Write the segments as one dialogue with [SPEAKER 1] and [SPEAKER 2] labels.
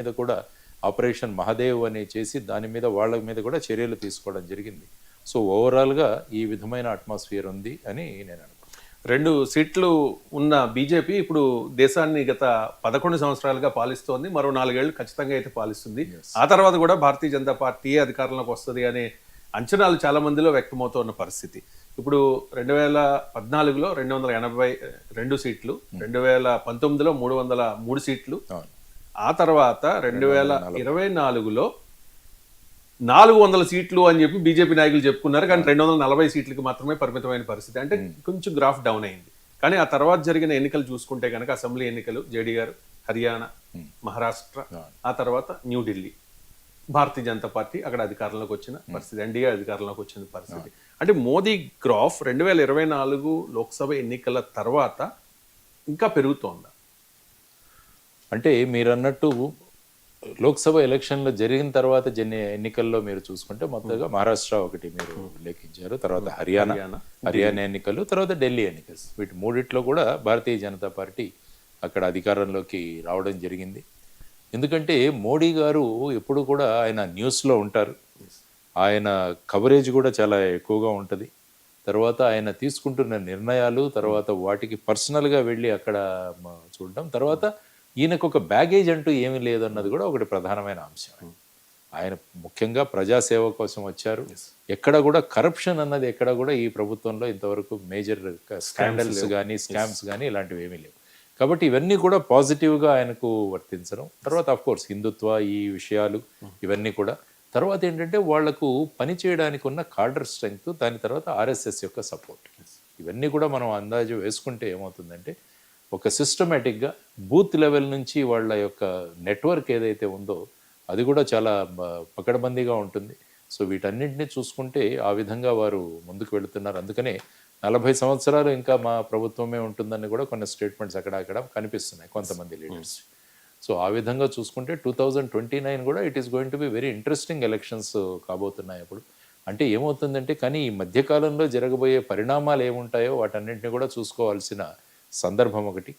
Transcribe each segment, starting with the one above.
[SPEAKER 1] మీద కూడా ఆపరేషన్ మహాదేవ్ అని చేసి దాని మీద వాళ్ళ మీద కూడా చర్యలు తీసుకోవడం జరిగింది. సో ఓవరాల్గా ఈ విధమైన అట్మాస్ఫియర్ ఉంది అని నేను అనుకుంటున్నాను.
[SPEAKER 2] 2 సీట్లు ఉన్న బీజేపీ ఇప్పుడు దేశాన్ని గత 11 సంవత్సరాలుగా పాలిస్తోంది. మరో 4 ఏళ్ళు ఖచ్చితంగా అయితే పాలిస్తుంది. ఆ తర్వాత కూడా భారతీయ జనతా పార్టీ అధికారంలోకి వస్తుంది అనే అంచనాలు చాలా మందిలో వ్యక్తమవుతున్న పరిస్థితి. ఇప్పుడు 2014లో 282 సీట్లు, 2019లో 303 సీట్లు, ఆ తర్వాత 2024లో 400 సీట్లు అని చెప్పి బీజేపీ నాయకులు చెప్పుకున్నారు. కానీ 240 సీట్లకి మాత్రమే పరిమితమైన పరిస్థితి. అంటే కొంచెం గ్రాఫ్ డౌన్ అయింది. కానీ ఆ తర్వాత జరిగిన ఎన్నికలు చూసుకుంటే కనుక అసెంబ్లీ ఎన్నికలు జేడీ గారు హర్యానా, మహారాష్ట్ర, ఆ తర్వాత న్యూఢిల్లీ భారతీయ జనతా పార్టీ అక్కడ అధికారంలోకి వచ్చిన పరిస్థితి, ఎన్డీఏ అధికారంలోకి వచ్చిన పరిస్థితి. అంటే మోదీ గ్రాఫ్ 2024 లోక్సభ ఎన్నికల తర్వాత ఇంకా పెరుగుతోందా?
[SPEAKER 1] అంటే మీరు అన్నట్టు లోక్సభ ఎలక్షన్లు జరిగిన తర్వాత ఎన్నికల్లో మీరు చూసుకుంటే మొత్తంగా మహారాష్ట్ర ఒకటి మీరు ఉల్లేఖించారు, తర్వాత హర్యానా ఎన్నికలు, తర్వాత ఢిల్లీ ఎన్నికలు, వీటి మూడిట్లో కూడా భారతీయ జనతా పార్టీ అక్కడ అధికారంలోకి రావడం జరిగింది. ఎందుకంటే మోడీ గారు ఎప్పుడు కూడా ఆయన న్యూస్లో ఉంటారు, ఆయన కవరేజ్ కూడా చాలా ఎక్కువగా ఉంటుంది. తర్వాత ఆయన తీసుకుంటున్న నిర్ణయాలు, తర్వాత వాటికి పర్సనల్గా వెళ్ళి అక్కడ చూడడం, తర్వాత ఈయనకు ఒక బ్యాగేజ్ అంటూ ఏమీ లేదన్నది కూడా ఒకటి ప్రధానమైన అంశం. ఆయన ముఖ్యంగా ప్రజాసేవ కోసం వచ్చారు. ఎక్కడ కూడా కరప్షన్ అన్నది ఎక్కడ కూడా ఈ ప్రభుత్వంలో ఇంతవరకు మేజర్ స్కాండల్స్ కానీ స్కామ్స్ కానీ ఇలాంటివి ఏమీ లేవు. కాబట్టి ఇవన్నీ కూడా పాజిటివ్గా ఆయనకు వర్తించడం. తర్వాత అఫ్కోర్స్ హిందుత్వ ఈ విషయాలు ఇవన్నీ కూడా. తర్వాత ఏంటంటే వాళ్లకు పని చేయడానికి ఉన్న కార్డర్ స్ట్రెంగ్త్, దాని తర్వాత ఆర్ఎస్ఎస్ యొక్క సపోర్ట్, ఇవన్నీ కూడా మనం అందాజు వేసుకుంటే ఏమవుతుందంటే ఒక సిస్టమేటిక్గా బూత్ లెవెల్ నుంచి వాళ్ళ యొక్క నెట్వర్క్ ఏదైతే ఉందో అది కూడా చాలా పకడ్బందీగా ఉంటుంది. సో వీటన్నింటినీ చూసుకుంటే ఆ విధంగా వారు ముందుకు వెళుతున్నారు. అందుకనే 40 సంవత్సరాలు ఇంకా మా ప్రభుత్వమే ఉంటుందని కూడా కొన్ని స్టేట్మెంట్స్ అక్కడ కనిపిస్తున్నాయి కొంతమంది లీడర్స్. సో ఆ విధంగా చూసుకుంటే 2029 కూడా it is going to be very interesting elections కాబోతున్నాయి అప్పుడు. అంటే ఏమవుతుందంటే కానీ ఈ మధ్యకాలంలో జరగబోయే పరిణామాలు ఏముంటాయో వాటన్నింటినీ కూడా చూసుకోవాల్సిన సందర్భం ఒకటి.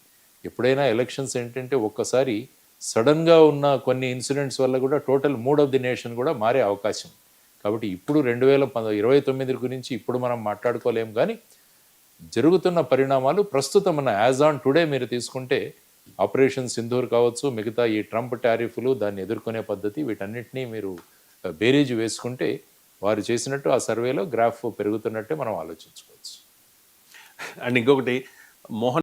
[SPEAKER 1] ఎప్పుడైనా ఎలక్షన్స్ ఏంటంటే ఒక్కసారి సడన్గా ఉన్న కొన్ని ఇన్సిడెంట్స్ వల్ల కూడా total mood of the nation కూడా మారే అవకాశం. కాబట్టి ఇప్పుడు 2029 గురించి ఇప్పుడు మనం మాట్లాడుకోలేం, కానీ జరుగుతున్న పరిణామాలు ప్రస్తుతం మన యాజ్ ఆన్ టుడే మీరు తీసుకుంటే ఆపరేషన్ సింధూర్ కావచ్చు, మిగతా ఈ ట్రంప్ టారిఫ్లు, దాన్ని ఎదుర్కొనే పద్ధతి, వీటన్నిటినీ మీరు బేరీజు వేసుకుంటే వారు చేసినట్టు ఆ సర్వేలో గ్రాఫ్ పెరుగుతున్నట్టే మనం ఆలోచించుకోవచ్చు.
[SPEAKER 2] అండ్ ఇంకొకటి, మోహన్